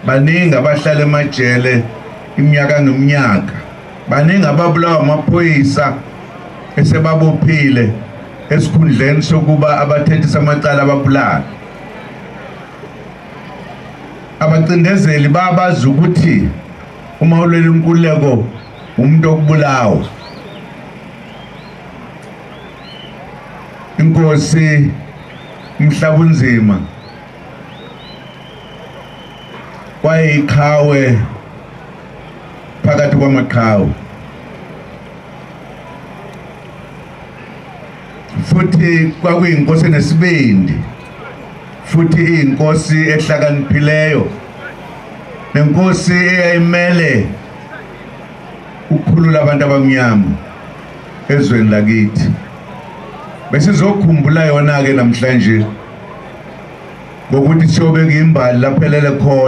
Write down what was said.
baningi abahlala emajele iminyaka ngeminyaka, baningi ababulawa amaphoyisa esebabophile esikhundleni sokuba abathethisa amacala ababulala. Abacindezeli babazi ukuthi uma ulwela inkululeko umuntu okubulawa. Inkosi Mhlabunzima wayiqhawe phakathi kwamaqhawe, futhi kwakuyinkosi enesibindi, futhi iyinkosi ehlakaniphileyo, nenkosi eyayimele ukukhulula abantu abamnyama ezweni lakithi. Besizokhumbula yona ke namhlanje ngokuthi siyobeka imbali laphelele khona.